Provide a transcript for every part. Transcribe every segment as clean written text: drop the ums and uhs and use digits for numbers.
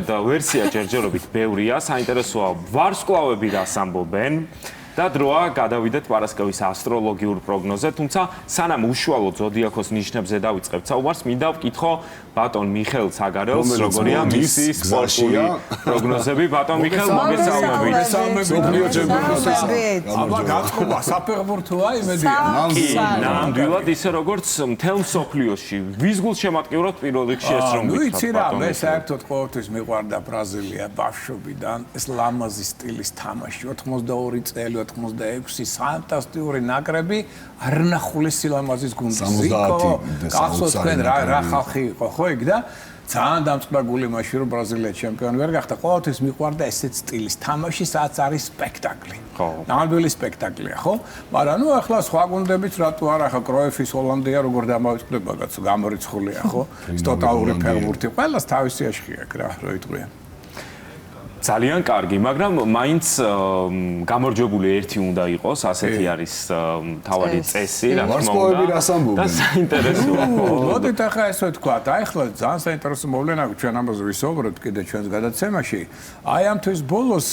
და ვერსია ჯერჯერობით ბევრია, საინტერესოა ვარსკვლავები რას ამბობენ და დროა გადავიდეთ პარასკევის ასტროლოგიურ პროგნოზზე, თუმცა სანამ უშუალო ზოდიაქოს ნიშნებზე დავიწყებთ საუბარს, მინდა ვკითხო ბატონ მიხეილ ცაგარელს, როგორია მისი სპორტული პროგნოზები. ბატონ მიხეილ, მოგესალმებით. აბა გაწყობა საფეხბურთოა იმედია. ნამდვილად ისე როგორც მთელ მსოფლიოში ვის გულს შემატკივროთ პირველ რიგში ეს რომ გითხრათ. ვიცი რა, მე საერთოდ ყოველთვის მიყვარდა ბრაზილია ბავშვობიდან, ეს ლამაზი სტილის თამაში, 82 წელი 86 ფანტასტიკური ნაკრები არნახული სილამაზის გუნდი. 70 გახსოვთ თქვენ რა ხალხი იყო ხო იქ და ძალიან დამწყდაგული მაშინ რომ ბრაზილია ჩემპიონი ვერ გახდა. ყოველთვის მიყვარდა ესეთ სტილის თამაში, სადაც არის სპექტაკლი. ნამდვილი სპექტაკლია, ხო? მაგრამ ნუ ახლა სხვა გუნდებიც რატო არა, ახლა კროიფის ჰოლანდია როგორ დამავიწყდება კაცო, გამორიცხულია, ხო? ტოტალური ფეხბურთი, ყველას თავისი აშხი აქვს რა, რო იტყვიან. ძალიან კარგი, მაგრამ მაინც გამარჯვებული ერთი უნდა იყოს, ასეთი არის თავადი წესი, რა თქმა ვარსკვლავები რას ამბობენ? და საინტერესოა. მოდით ახლა ესე ვთქვა, აი ახლა ძალიან საინტერესო მოვლენა ჩვენ ამაზე ვისაუბრებთ კიდე ჩვენს გადაცემაში. აი ამ თვის ბოლოს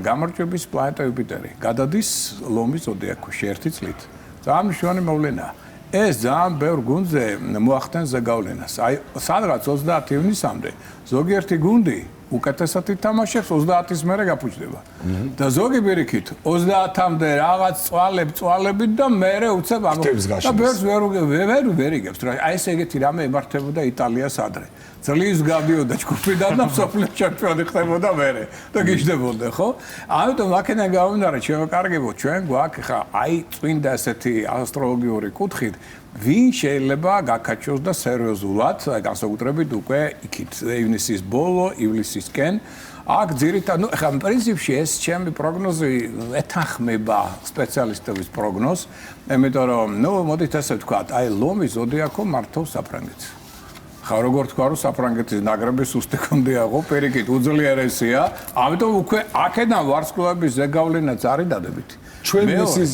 გამარჯვების პლანეტა იუპიტერი გადადის ლომის ზოდიაქოში ერთი წლით. ძალიან მნიშვნელოვანი მოვლენაა. ეს ძალიან ბევრ გუნდზე მოახდენს ზეგავლენას. აი სადღაც 30 ივნისამდე ზოგიერთი გუნდი უკეთესად ითამაშებს 30-ის მერე გაფუჭდება. და ზოგი პირიქით 30-მდე რაღაც წვალებით და მერე უცებ ამოხდება. და ბევრს ვერ იგებს რა. აი ეს ეგეთი რამე ემართებოდა იტალიას ადრე. ძლივს გადიოდა ჯგუფიდან და მსოფლიო ჩემპიონი ხდებოდა მერე და გიждდებოდა, ხო? ამიტომ აქედან გამომდინარე, შემოკარგებო, ჩვენ გვაქვს ხა აი წვინდა ესეთი ასტროლოგიური კუთხით, ვინ შეიძლება გაკაჩოს და სერიოზულად, განსაკუთრებით უკვე იქით ივნისის ბოლო, ივლისისკენ. აქ ძირითადად, ნუ ხა პრინციპში ეს ჩემი პროგნოზი ეთანხმება სპეციალისტების პროგნოზს, იმიტომ რომ ნუ მოდით ასე ვთქვათ, აი ლომის ზოდიაქო მართავს საფრანგეთს. ხა როგორ თქვა რომ საფრანგეთის ნაკრები სუსტი კონდიაყო, პირიქით უძლიერესია, ამიტომ უკვე აქედან ვარსკვლავების ზეგავლენაც არის დადებითი. ჩვენ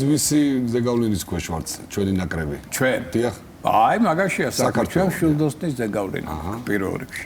ვისი ზეგავლენის ქვეშ ვართ, ჩვენი ნაკრები. ჩვენ. დიახ. აი მაგაშია საქართველოს შულდოსნის ზეგავლენა პირველ რიგში.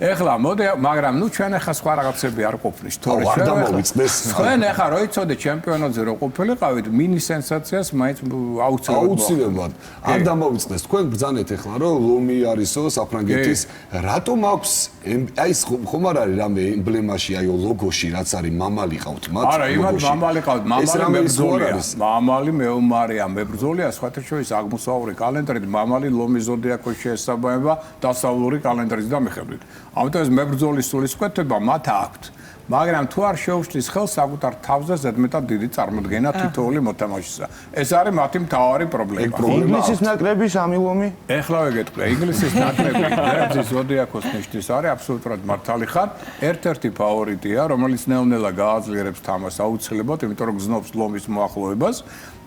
ეხლა მოდი, მაგრამ ნუ ჩვენ ახლა სხვა რაღაცები არ ყოფნის, თორე არ დამოვიწყდეს. ჩვენ ახლა რო იცოდე ჩემპიონატზე რო ყოფილიყავით, მინი სენსაციას მაინც აუცილებლად. არ დამოვიწყდეს. თქვენ ბრძანეთ ახლა რომ ლომი არისო საფრანგეთის, რატომ აქვს აი ეს ხომ არ არის რამე ემბლემაში, აი ლოგოში რაც არის მამალი ყავთ მათ? არა, იმათ მამალი ყავთ, მამალი მებრძოლია. მამალი მეომარია, მებრძოლია, სხვათა შორის აღმოსავლური კალენდრით მამალი ლომის ზოდიაქოს შეესაბამება დასავლური კალენდრის დამეხებით. ამიტომ ეს მებრძოლის სულისკვეთება მათ აქვთ. მაგრამ თუ არ შეუშლის ხელს საკუთარ თავზე ზედმეტად დიდი წარმოდგენა თითოეული მოთამაშისა. ეს არის მათი მთავარი პრობლემა. ინგლისის ნაკრების ამი ლომი? ეხლა ვეგეთქვი, ინგლისის ნაკრები ბერძის ზოდიაქოს ნიშნის არის აბსოლუტურად მართალი ხარ. ერთ-ერთი ფავორიტია, რომელიც ნელ-ნელა გააძლიერებს თამაშს აუცილებლად, იმიტომ რომ გზნობს ლომის მოახლოებას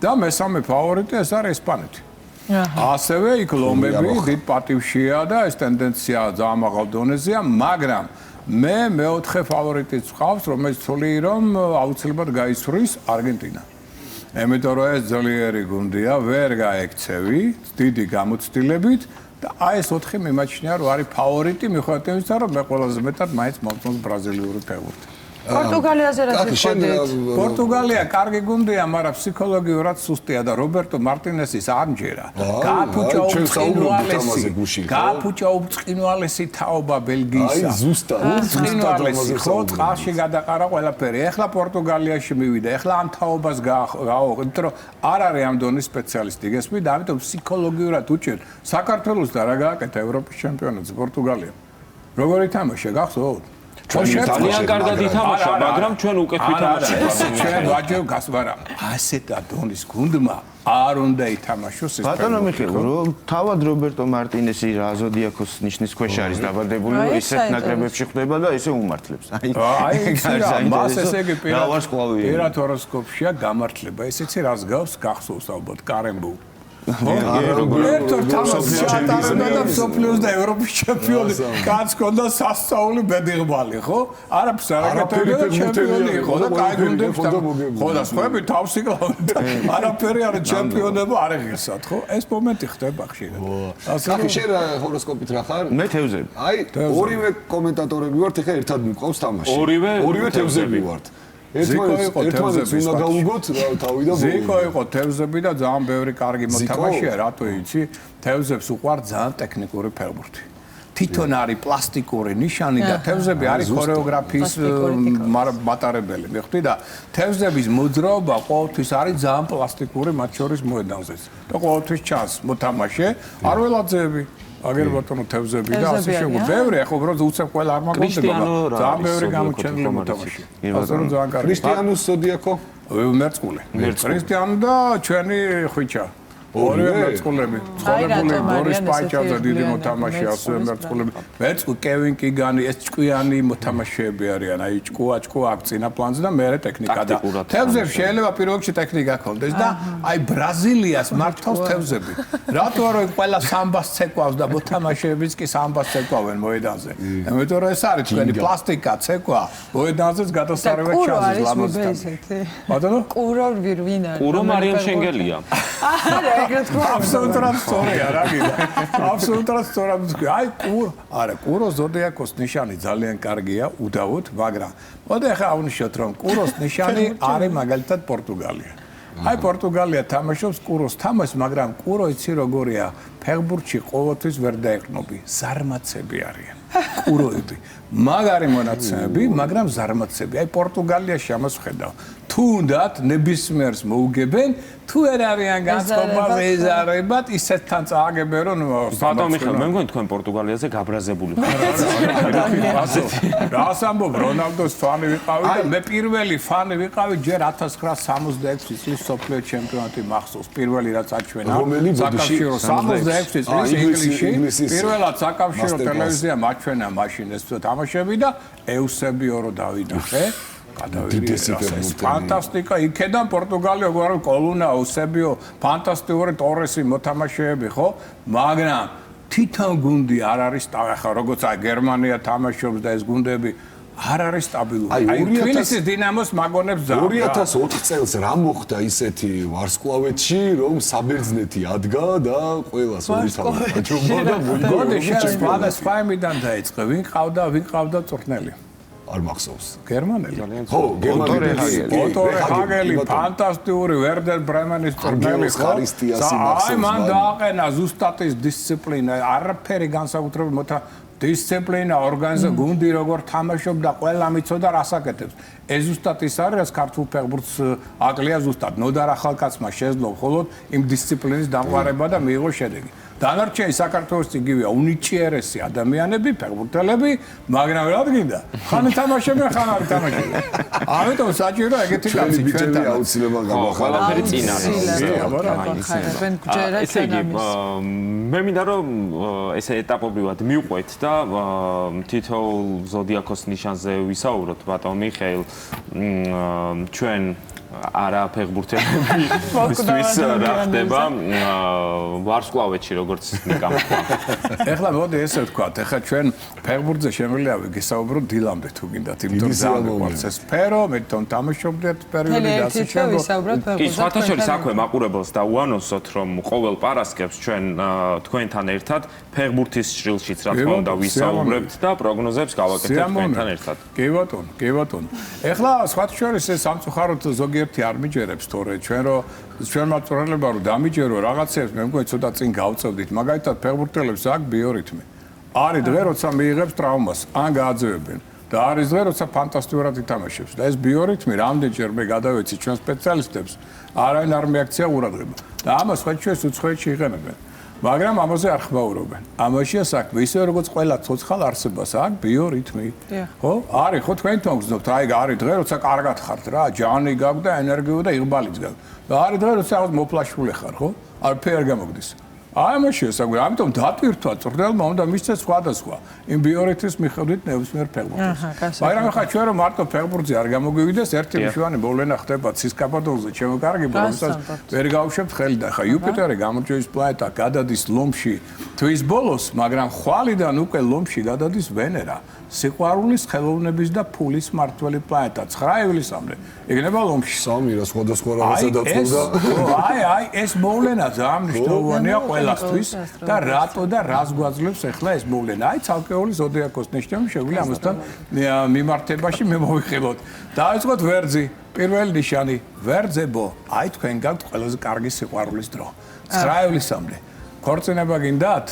და მესამე ფავორიტი ეს არის ესპანეთი. ასევე იქ ლომები დიდ პატივშია და ეს ტენდენცია ძალიან მაღალ დონეზეა, მაგრამ მე მეოთხე ფავორიტიც ვყავს, რომელიც თვლი რომ აუცილებლად გაიცვრის არგენტინა. იმიტომ რომ ეს ძლიერი გუნდია, ვერ გაექცევი, დიდი გამოცდილებით და აი ეს ოთხი მიმაჩნია რომ არის ფავორიტი, მიუხედავად იმისა, რომ მე ყველაზე მეტად მაინც მომწონს ბრაზილიური ფეხბურთი. პორტუგალიაზე რა შეხვედრით? პორტუგალია კარგი გუნდია, მაგრამ ფსიქოლოგიურად სუსტია და რობერტო მარტინესის ამჯერა. გააფუჭა უწყინვალესი თაობა ბელგიისა. აი ზუსტად უწყინვალესი ხო წყალში გადაყარა ყველაფერი. ეხლა პორტუგალიაში მივიდა. ეხლა ამ თაობას გააოღო, იმიტომ რომ არ არის ამ დონის სპეციალისტი გესმი და ამიტომ ფსიქოლოგიურად უჭერ საქართველოს და რა გააკეთა ევროპის ჩემპიონატზე პორტუგალია. როგორი თამაშია გახსოვთ? ძალიან კარგად ითამაშა, მაგრამ ჩვენ უკეთ ვითამაშებთ. ჩვენ ვაჯევ გასვარა. ასეთ დონის გუნდმა არ უნდა ითამაშოს ეს. ბატონო მიხეილ, რომ თავად რობერტო მარტინესი რა ზოდიაქოს ნიშნის ქვეშ არის დაბადებული, რომ ისეთ ნაკრებებში ხვდება და ესე უმართლებს. აი მას ესე იგი პირად ჰოროსკოპშია გამართლება. ესეც რას გავს გახსოვს ალბათ კარემბუ. ერთად თამაშს ჩატარებდა და მსოფლიოს და ევროპის ჩემპიონი კაც ქონდა სასწაული ბედიღბალი, ხო? არაფერს არ აკეთებდა და ჩემპიონი იყო და კაი გუნდებს ხო და სხვები თავს იკლავდა. არაფერი არ ჩემპიონობა არ იღებსათ, ხო? ეს მომენტი ხდება ხშირად. ახლა შენ ჰოროსკოპით რა ხარ? მე თევზები. აი, ორივე კომენტატორები ვართ, ახლა ერთად მიყვავს თამაში. ორივე თევზები ვართ. ერთმანეთს უნდა გაუგოთ თავი და ზიკო იყო თევზები და ძალიან ბევრი კარგი მოთამაშეა, რატო იცი? თევზებს უყვართ ძალიან ტექნიკური ფეხბურთი. თვითონ არის პლასტიკური ნიშანი და თევზები არის ქორეოგრაფიის მატარებელი, მიხვდი და თევზების მოძრაობა ყოველთვის არის ძალიან პლასტიკური, მათ შორის მოედანზეც. და ყოველთვის ჩანს მოთამაშე, არ ველაძეები აგერ ბატონო თევზები და ასე შეგვიძლია. ბევრი ახლა უბრალოდ უცებ ყველა არ მაგონდება. ძალიან ბევრი გამოჩენილი მოთამაშე. ასე რომ ძალიან კარგი. ქრისტიანოს ზოდიაქო? მერწყული. ქრისტიანი და ჩვენი ხვიჩა. ორივე მერწყულები. ცხოვრებული ბორის პაიჭაძე დიდი მოთამაშე, ასევე მერწყულები. მერწყული კევინ კიგანი, ეს ჭკვიანი მოთამაშეები არიან. აი ჭკუა აქ წინა პლანზე და მეორე ტექნიკა და თევზებს შეიძლება პირველ რიგში ტექნიკა ქონდეს და აი ბრაზილიას მართავს თევზები. რატო არა ყველა სამბას ცეკვავს და მოთამაშეებიც კი სამბას ცეკვავენ მოედანზე. იმიტომ რომ ეს არის თქვენი პლასტიკა ცეკვა მოედანზეც გადასარევად ჩანს ლამაზად. ბატონო? კურორი ვინ არის? კურო მარიამ შენგელია. აბსოლუტურად სწორია რა გიდა. აბსოლუტურად სწორად თქვი. აი კურო ზოდიაქოს ნიშანი ძალიან კარგია, უდავოდ, მაგრამ მოდი ახლა ავნიშნოთ რომ კუროს ნიშანი არის მაგალითად პორტუგალია. აი პორტუგალია თამაშობს კუროს თამაშს, მაგრამ კურო იცი როგორია? ფეხბურთში ყოველთვის ვერ დაეყნობი, ზარმაცები არიან. კუროები. მაგარი მონაცემები, მაგრამ ზარმაცები. აი პორტუგალიაში ამას ვხედავ. თუნდაც ნებისმიერს მოუგებენ, თუ არ არიან განწყობა ეზარებად, ისეთთან წააგებენ რომ ბატონო მიხეილ, მე მგონი თქვენ პორტუგალიაზე გაბრაზებული ხართ. რას ამბობ, რონალდოს ფანი ვიყავი და მე პირველი ფანი ვიყავი ჯერ 1966 წლის სოფლიო ჩემპიონატი მახსოვს. პირველი რაც აჩვენა საკავშირო 66 წლის ინგლისში პირველად საკავშირო ტელევიზია მაჩვენა მაშინ ეს თამაშები და ეუსებიო რო დავიდა, ხე? გადავიდი ფანტასტიკა იქედან პორტუგალია როგორ კოლუნა უსებიო ფანტასტიკური ტორესი მოთამაშეები ხო მაგრამ თვითონ გუნდი არ არის ახლა როგორც აი გერმანია თამაშობს და ეს გუნდები არ არის სტაბილური აი თბილისის დინამოს მაგონებს ზარ 2004 წელს რა მოხდა ისეთი ვარსკვლავეთში რომ საბერძნეთი ადგა და ყველას ორი თავი აჭრობა და მოიგო შენ სპაიმიდან დაიწყე ვინ ყავდა წვრთნელი არ მახსოვს. გერმანელი. ხო, გერმანელი. ოტორე ჰაგელი, ფანტასტიკური ვერდერ ბრემენის ტრენერი ხო? აი მან დააყენა ზუსტად ის დისციპლინა, არაფერი განსაკუთრებული მოთა დისციპლინა, ორგანიზა გუნდი როგორ თამაშობდა, ყველა მიცოდა რას აკეთებს. ეს ზუსტად ის არის, რაც ქართულ ფეხბურთს აკლია ზუსტად. ნოდარ ახალკაცმა შეძლო მხოლოდ იმ დისციპლინის დამყარება და მიიღო შედეგი. დანარჩენი საქართველოს იგივეა, უნიჭიერესი ადამიანები, ფეხბურთელები, მაგრამ რა გინდა? ხან თამაშობენ, ხან არ თამაშობენ. ამიტომ საჭირო ეგეთი კაცი ჩვენთან აუცილებლად გავახარო. ყველაფერი წინ არის. ესე იგი, მე მინდა რომ ესე ეტაპობრივად მივყვეთ და თითოეულ ზოდიაქოს ნიშანზე ვისაუბროთ, ბატონ მიხეილ, ჩვენ არა ფეხბურთელები ისთვის რა ხდება ვარსკვლავეთში როგორც ნიკამხვა. ეხლა მოდი ესე ვთქვათ, ეხლა ჩვენ ფეხბურთზე შემიძლია ვიგესაუბროთ დილამდე თუ გინდათ, იმიტომ რომ ძალიან გვაქვს ეს სფერო, მე თვითონ თამაშობდით პერიოდი და ასე შემდეგ. კი, სხვათა შორის აქვე მაყურებელს და უანონსოთ, რომ ყოველ პარასკევს ჩვენ თქვენთან ერთად ფეხბურთის ჭრილშიც რა თქმა უნდა ვისაუბრებთ და პროგნოზებს გავაკეთებთ თქვენთან ერთად. კი ბატონო, კი ბატონო. ეხლა სხვათა შორის ეს სამწუხაროდ ზოგიერთი არ მიჯერებს თორე ჩვენ რომ ჩვენ მაწვრთნელებმა რომ დამიჯერო რაღაცებს მე მგონი ცოტა წინ გავწევდით მაგალითად ფეხბურთელებს აქვს ბიორიტმი არის დღე როცა მიიღებს ტრავმას ან გააძევებენ და არის დღე როცა ფანტასტიკურად ითამაშებს და ეს ბიორიტმი რამდენჯერ მე გადავეცი ჩვენ სპეციალისტებს არაინ არ მიაქცია ყურადღება და ამას ხეთშეს უცხოეთში იყენებენ მაგრამ ამაზე არ ხმაურობენ. ამაშია საქმე, ისე როგორც ყველა ცოცხალ არსებას აქვს ბიორიტმი. ხო? არის ხო თქვენ თვითონ გძნობთ, აი არის დღე როცა კარგად ხართ რა, ჯანი გაქვს და ენერგია და იღბალიც გაქვს. და არის დღე როცა რაღაც მოფლაშული ხარ, ხო? არაფერი არ გამოგდის. აი მაშინ საგვი, ამიტომ დატვირთვა წვრთნელმა უნდა მისცეს სხვადასხვა იმ ბიორიტმის მიხედვით ნებისმიერ ფეხბურთელს. მაგრამ ახლა ჩვენ რომ მარტო ფეხბურთზე არ გამოგვივიდეს, ერთი მშვენი მოვლენა ხდება ცისკაპადონზე, ჩემო კარგი პროფესორ, ვერ გავუშვებთ ხელი და ახლა იუპიტერი გამოჩვევის პლანეტა გადადის ლომში თვის ბოლოს, მაგრამ ხვალიდან უკვე ლომში გადადის ვენერა. სიყვარულის, ხელოვნების და ფულის მართველი პლანეტა 9 ივლისამდე. იქნება ლომში. სამი რა სხვადასხვა რაღაცა დაწყდა. აი ეს მოვლენა ძალიან მნიშვნელოვანია ყველასთვის და რატო და რას გვაძლევს ახლა ეს მოვლენა. აი ცალკეული ზოდიაქოს ნიშნები შეგვიძლია ამასთან მიმართებაში მე მოვიხილოთ. დავიწყოთ ვერძი. პირველი ნიშანი ვერძებო. აი თქვენ გაქვთ ყველაზე კარგი სიყვარულის დრო. 9 ივლისამდე. ქორწინება გინდათ?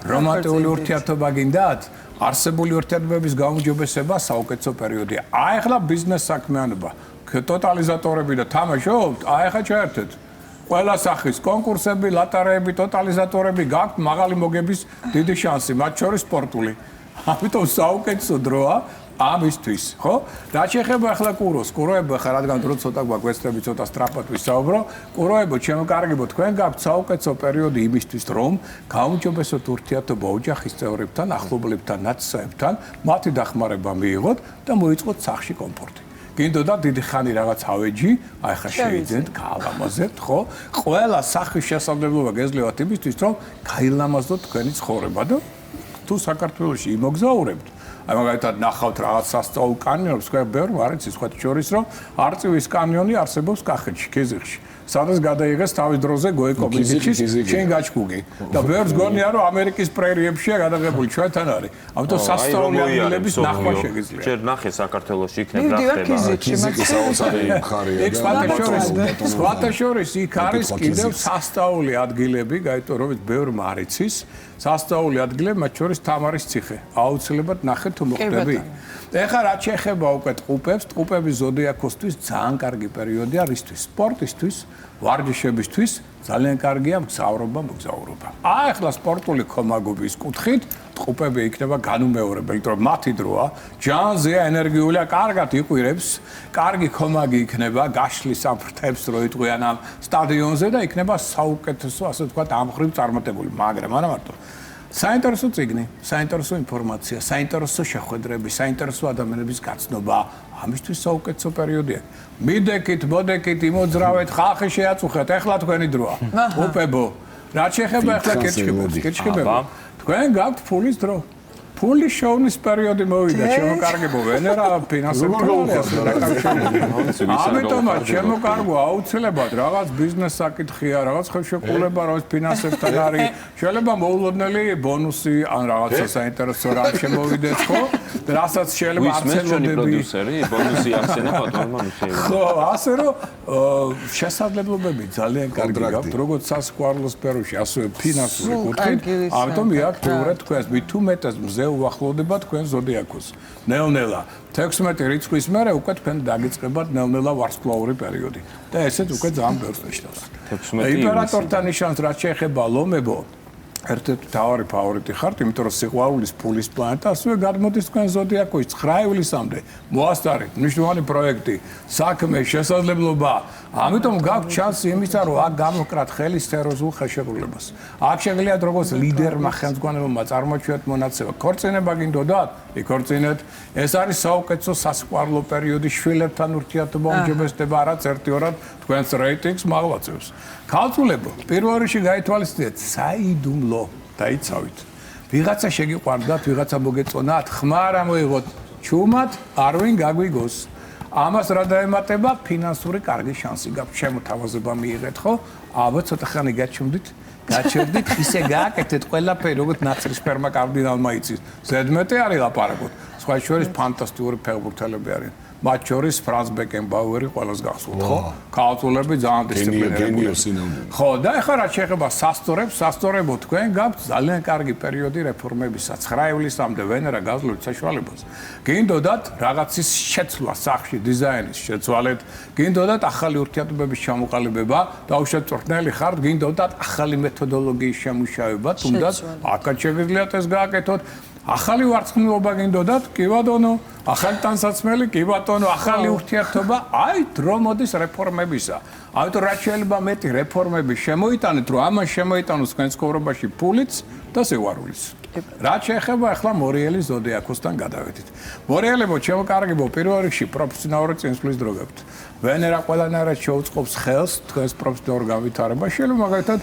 რომანტიკული ურთიერთობა გინდათ? არსებული ურთიერთობების გაუმჯობესება საუკეთესო პერიოდია. აი ახლა ბიზნეს საქმიანობა, ტოტალიზატორები და თამაშობთ, აი ახლა ჩაერთეთ. ყველა სახის კონკურსები, ლატარეები, ტოტალიზატორები გაქვთ მაღალი მოგების დიდი შანსი, მათ შორის სპორტული. ამიტომ საუკეთესო დროა ამისთვის, ხო? რა შეეხება ახლა კუროს, კუროებო ახლა რადგან დრო ცოტა გვაგვესწრები, ცოტა სწრაფად ვისაუბრო, კუროებო, ჩემო კარგებო, თქვენ გაქვთ საუკეთესო პერიოდი იმისთვის, რომ გაუმჯობესოთ ურთიერთობა ოჯახის წევრებთან, ახლობლებთან, ნაცნობებთან, მათი დახმარება მიიღოთ და მოიწყოთ სახლში კომფორტი. გინდოდა დიდი ხანი რაღაც ავეჯი, აი ხა შეიძლება გაალამაზებთ, ხო? ყველა სახის შესაძლებლობა გეძლევათ იმისთვის, რომ გაილამაზოთ თქვენი ცხოვრება და თუ საქართველოში იმოგზაურებთ აი მაგალითად ნახავთ რაღაც სასწაულ კანიონებს, თქვენ ბევრ არ იცის სხვა შორის რომ არწივის კანიონი არსებობს კახეთში, ქიზიყში. სადაც გადაიღეს თავის დროზე გოეკო მიზიჩის შენ გაჩქუგი და ბევრს გონია რომ ამერიკის პრერიებშია გადაღებული ჩვენთან არის. ამიტომ სასწაული ადგილების ნახვა შეგიძლია. ჯერ ნახე საქართველოში იქნებ რა ხდება. ქიზიკის საოცარი მხარეა და სხვათა შორის იქ არის კიდევ სასწაული ადგილები, გაიტო რომ ბევრმა არ იცის. სასწაული ადგილები, მათ შორის თამარის ციხე. აუცილებლად ნახეთ თუ მოხდები. ეხლა რა შეეხება უკვე ტყუპებს, ტყუპების ზოდიაქოსთვის ძალიან კარგი პერიოდია რისთვის? სპორტისთვის, ვარჯიშებისთვის, ძალიან კარგია მგზავრობა, მოგზაურობა. აი ახლა სპორტული ხომაგობის კუთხით ტყუპები იქნება განუმეორებელი, რომ მათი დროა, ჯანზეა ენერგიულია, კარგად იყვირებს, კარგი ხომაგი იქნება, გაშლის ამ ფრთებს რო იტყვიან ამ სტადიონზე და იქნება საუკეთესო, ასე ვთქვათ, ამხრივ წარმატებული, მაგრამ არა მარტო საინტერესო წიგნი, საინტერესო ინფორმაცია, საინტერესო შეხვედრები, საინტერესო ადამიანების გაცნობა, ამისთვის საუკეთესო პერიოდია. მიდეკით, მოდეკით, იმოძრავეთ, ხალხი შეაწუხეთ, ეხლა თქვენი დროა. უპებო. რა შეეხება ეხლა კერჩხიბები? თქვენ გაქვთ ფულის დრო. ფულის შოვნის პერიოდი მოვიდა, ჩემო კარგებო, ვენერა ფინანსებთან ამიტომ ჩემო კარგო, აუცილებლად რაღაც ბიზნეს საკითხია, რაღაც ხელშეკრულება, რაღაც ფინანსებთან არის. შეიძლება მოულოდნელი ბონუსი ან რაღაცა საინტერესო რამ შემოვიდეს, ხო? რასაც შეიძლება არცელოდები. ბონუსი ახსენა ბატონმა მიხეილმა. ხო, ასე რომ შესაძლებლობები ძალიან კარგი გაქვთ, როგორც სასიყვარულო სფეროში, ასევე ფინანსური კუთხით. ამიტომ იაქტიურეთ თქვენს მით უმეტეს მზე უახლოვდება თქვენ ზოდიაქოს. ნელ-ნელა 16 რიცხვის მერე უკვე თქვენ დაგიწყებათ ნელ-ნელა ვარსკვლავური პერიოდი. და ესეც უკვე ძალიან ბევრს ნიშნავს. იმპერატორთა ნიშანს რაც შეეხება ლომებო, ერთ-ერთი თავარი ფავორიტი ხართ, იმიტომ რომ სიყვარულის ფულის პლანეტა ასევე გადმოდის თქვენ ზოდიაქოში 9 ივლისამდე. მოასწარეთ, მნიშვნელოვანი პროექტი, საქმე, შესაძლებლობა. ამიტომ გაქვთ შანსი იმისა, რომ აქ გამოკრათ ხელი სერიოზულ ხელშეკრულებას. აქ შეგიძლიათ როგორც ლიდერმა ხელმძღვანელმა წარმოაჩინოთ მონაცემა. ქორწინება გინდოდათ? იქორწინეთ. ეს არის საუკეთესო სასიყვარულო პერიოდი, შვილებთან ურთიერთობა უმჯობესდება, რაც ერთ-ერთად თქვენს რეიტინგს მაღლაცევს. ქალწულებო, პირველ რიგში გაითვალისწინეთ, საიდუმლო დაიცავით. ვიღაცა შეგიყვარდათ, ვიღაცა მოგეწონათ, ხმა არ ამოიღოთ, ჩუმად არ ვინ გაგვიგოს. ამას რა დაემატება? ფინანსური კარგი შანსი გაქვთ, შემოთავაზება მიიღეთ, ხო? აბა ცოტა ხანი გაჩვდით, ისე გააკეთეთ ყველაფერი, როგორც ნაცრისფერმა კარდინალმა იცის. ზედმეტი არის ლაპარაკობთ. სხვა შორის ფანტასტიკური ფეხბურთელები არიან. მათ შორის ფრანს ბეკენბაუერი ყველას გახსოვთ, ხო? ქალწულები ძალიან დისციპლინირებული. ხო, და ეხლა რა შეეხება სასწორებს, სასწორებო თქვენ გაქვთ ძალიან კარგი პერიოდი რეფორმებისა. 9 ივლისამდე ვენერა გაძლევთ საშუალებას. გინდოდათ რაღაცის შეცვლა სახში, დიზაინის შეცვალეთ, გინდოდათ ახალი ურთიერთობების ჩამოყალიბება, დაუშვათ წვრთნელი ხართ, გინდოდათ ახალი მეთოდოლოგიის შემუშავება, თუნდაც აქაც შეგიძლიათ ეს გააკეთოთ. ახალი ვარცხნილობა გინდოდათ? კი ბატონო, ახალი ტანსაცმელი, კი ბატონო, ახალი ურთიერთობა, აი დრო მოდის რეფორმებისა. ამიტომ რაც შეიძლება მეტი რეფორმები შემოიტანეთ, რომ ამან შემოიტანოს თქვენ ცხოვრებაში ფულიც და სიყვარულიც. რაც შეეხება ახლა მორიელის ზოდიაქოსთან გადავედით. მორიელებო, ჩემო კარგებო, პირველ რიგში პროფესიონალური წინსვლის დრო გაქვთ. ვენერა ყველანაირად შეუწყობს ხელს თქვენს პროფესიონალურ განვითარებას. შეიძლება მაგალითად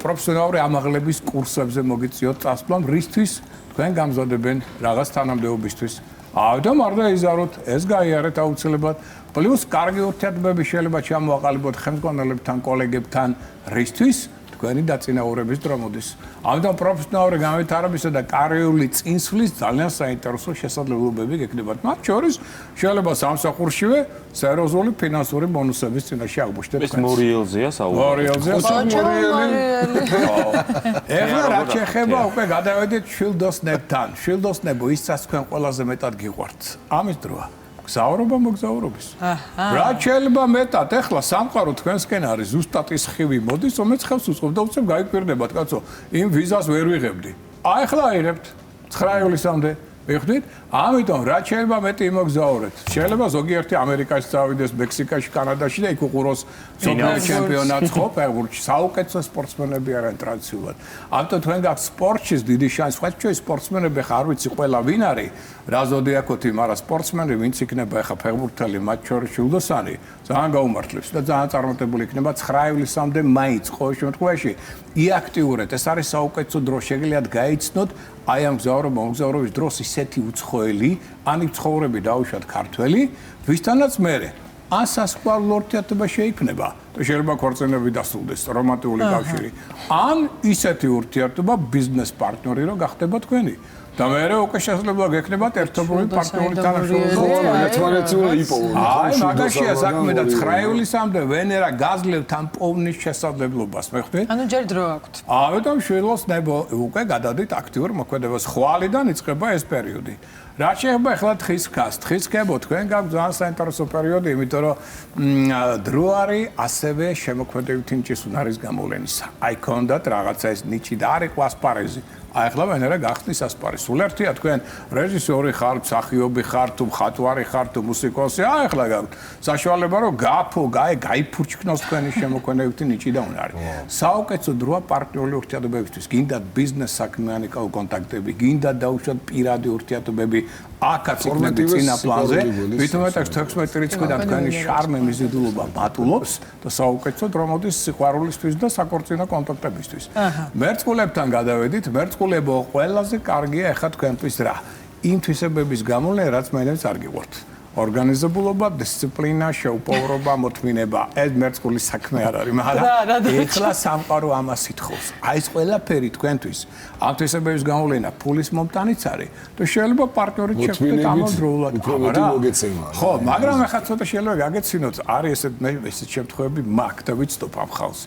პროფესიონალური ამაღლების კურსებზე მოგიწიოთ წასვლა, რისთვის თქვენ გამზადებენ რაღაც თანამდებობისთვის. ამიტომ არ დაიზაროთ, ეს გაიარეთ აუცილებლად. პლუს კარგი ურთიერთობები შეიძლება ჩამოაყალიბოთ ხელმძღვანელებთან, კოლეგებთან, რისთვის თქვენი დაწინაურების დრო მოდის. ამიტომ პროფესიონალური განვითარებისა და კარიერული წინსვლის ძალიან საინტერესო შესაძლებლობები გექნებათ. მათ შორის შეიძლება სამსახურშივე სერიოზული ფინანსური ბონუსების წინაშე აღმოჩნდეთ. ეს მორიელზეა საუბარი. ეხლა რაც შეეხება უკვე გადავედით შვილდოსნებთან. შვილდოსნებო, ისაც თქვენ ყველაზე მეტად გიყვართ. ამის დროა. გზავრობა მოგზაურობის. რაც შეიძლება მეტად, ეხლა სამყარო თქვენსკენ არის, ზუსტად ის ხივი მოდის, რომელიც ხელს უწყობს და უცებ გაიკვირდებათ, კაცო, იმ ვიზას ვერ ვიღებდი. აი ახლა აიღებთ 9 ივლისამდე. ვიხდით? ამიტომ რაც შეიძლება მეტი იმოგზაურეთ. შეიძლება ზოგიერთი ამერიკაში წავიდეს, მექსიკაში, კანადაში და იქ უყუროს მსოფლიო ჩემპიონატს ხო, ფეხბურთში. საუკეთესო სპორტსმენები არიან ტრადიციულად. ამიტომ თქვენ გაქვთ სპორტში დიდი შანსი. სხვა ჩვენი სპორტსმენები ხა არ ვიცი ყველა ვინ არის, რა ზოდიაქოთი, მაგრამ სპორტსმენი ვინც იქნება ხა ფეხბურთელი, მათ შორის შვილდოსანი, ძალიან გაუმართლებს და ძალიან წარმატებული იქნება 9 ივლისამდე მაინც ყოველ შემთხვევაში. იაქტიურეთ, ეს არის საუკეთესო დრო, შეგიძლიათ გაიცნოთ აი ამ მოგზაურობის დროს ისეთი უცხოელი, ან ცხოვრები დაუშვათ ქართველი, ვისთანაც მერე ან სასწავლო ურთიერთობა შეიქმნება და შეიძლება ქორწინები დასრულდეს, რომანტიკული კავშირი, ან ისეთი ურთიერთობა ბიზნეს პარტნიორი რო გახდება თქვენი. და მერე უკვე შესაძლებლობა გექნებათ ერთობლივი პარტნიორული თანამშრომლობა. აი, მაგაშია საქმე და 9 ივლისამდე ვენერა გაძლევთ ამ პოვნის შესაძლებლობას, მე ხვდით? ანუ ჯერ დრო აქვთ. ამიტომ შვილოსნებო, უკვე გადადით აქტიურ მოქმედებას. ხვალიდან იწყება ეს პერიოდი. რაც შეეხება ახლა თხის ხას, თხისკებო თქვენ გაქვთ ძალიან საინტერესო პერიოდი, იმიტომ რომ დრო არის ასევე შემოქმედებითი ნიჭის უნარის გამოვლენისა. აი ქონდათ რაღაცა ეს ნიჭი და არ იყო ასპარეზი. აი ახლა ვენერა გახსნის ასპარეზი. სულ ერთია თქვენ რეჟისორი ხართ, მსახიობი ხართ, თუ მხატვარი ხართ, თუ მუსიკოსი. აი ახლა გაქვთ საშუალება რომ გაიფურჩქნოს თქვენი შემოქმედებითი ნიჭი და უნარი. საუკეთესო დროა პარტნიორული ურთიერთობებისთვის. გინდათ ბიზნეს საქმიანი კონტაქტები, გინდათ დაუშვათ პირადი ურთიერთობები. აქაც იქნება წინა პლანზე. ვითომაც 16 რიცხვიდან თქვენი შარმე მიზიდულობა ბატულობს და საუკეთესო დრო მოდის სიყვარულისთვის და საკორწინო კონტაქტებისთვის. მერწყულებთან გადავედით. მერწყულებო, ყველაზე კარგია ახლა თქვენთვის რა? იმ თვისებების გამოვლენა, რაც მაინც არ გიყვართ. ორგანიზებულობა, დისციპლინა, შეუპოვრობა, მოთმინება. ეს მერწყულის საქმე არ არის, მაგრამ ეხლა სამყარო ამას ითხოვს. აი ეს ყველაფერი თქვენთვის ამ თვისებების გამოვლენა ფულის მომტანიც არის და შეიძლება პარტნიორით შეხვდეთ ამავდროულად. ხო, მაგრამ ახლა ცოტა შეიძლება გაგეცინოთ, არის ესეთ შემთხვევები მაგ და ვიცნობ ამ ხალხს.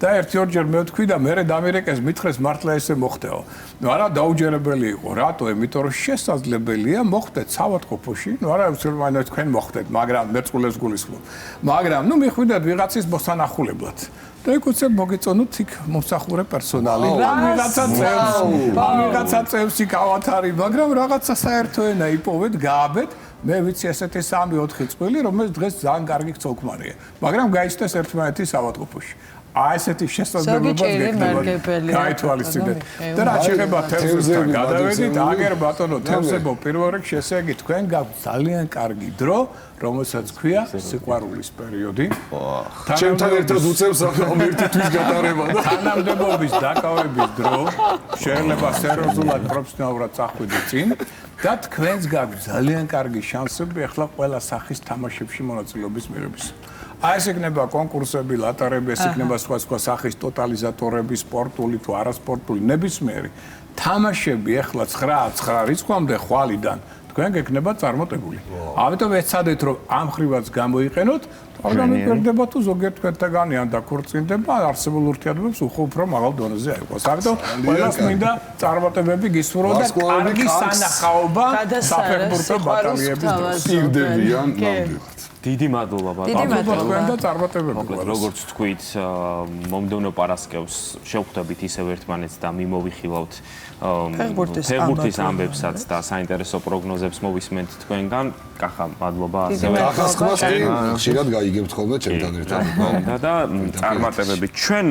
და ერთ-ორჯერ მე ვთქვი და მე დამირეკეს მითხრეს მართლა ესე მოხდეო. არა დაუჯერებელი იყო. რატო? იმიტომ რომ შესაძლებელია მოხდეთ საავადმყოფოში, არა უცებ თქვენ მოხდეთ, მაგრამ მერწყულებს გულისხმობ. მაგრამ ნუ მიხვიდეთ ვიღაცის მოსანახულებლად. და იქ უცებ მოგეწონოთ იქ მომსახურე პერსონალი. ვიღაცა წევს იქ ავათარი, მაგრამ რაღაცა საერთო ენა იპოვეთ, გააბეთ. მე ვიცი ესეთი 3-4 წვილი, რომელიც დღეს ძალიან კარგი გწოქმარია. მაგრამ გაიცნეს ერთმანეთის საავადმყოფოში. აი ესეთი შესაძლებლობა გექნება გაითვალისწინეთ. და რა შეეხება თევზებთან გადავედით, აგერ ბატონო თევზებო, პირველ რიგში ესე იგი თქვენ გაქვთ ძალიან კარგი დრო, რომელსაც ქვია სიყვარულის პერიოდი. ჩემთან ერთად უწევს ამ ერთი თვის გატარება და თანამდებობის დაკავების დრო, შეიძლება სერიოზულად პროფესიონალურად წახვიდეთ წინ და თქვენს გაქვთ ძალიან კარგი შანსები ახლა ყველა სახის თამაშებში მონაწილეობის მიღების. აი ეს იქნება კონკურსები, ლატარები, ეს იქნება სხვა სახის ტოტალიზატორები, სპორტული თუ არასპორტული, ნებისმიერი თამაშები ახლა 9 რიცხვამდე ხვალიდან თქვენ გეკნება წარმოტებული. ამიტომ ეცადეთ რომ ამ ხრივაც გამოიყენოთ, ორგანიზებდება თუ ზოგიერთ თქვენთაგანი ან დაქორწინდება, არსებულ ურთიერთობებს უფრო მაღალ დონეზე აიღოს. ამიტომ ყველას მინდა წარმატებები გისურვო და კარგი სანახაობა საფეხბურთო ბატალიების დროს. სირდებიან ნამდვილად. დიდი მადლობა ბატონო. დიდი მადლობა. თქვენ და წარმატებები. როგორც თქვით, მომდევნო პარასკევს შევხვდებით ისევ ერთმანეთს და მიმოვიხილავთ ფეხბურთის ამბებსაც და საინტერესო პროგნოზებს მოვისმენთ თქვენგან. კახა, მადლობა ასევე. ახლა ხმას კი ხშირად გაიგებთ ხოლმე ჩემთან ერთად. და წარმატებები ჩვენ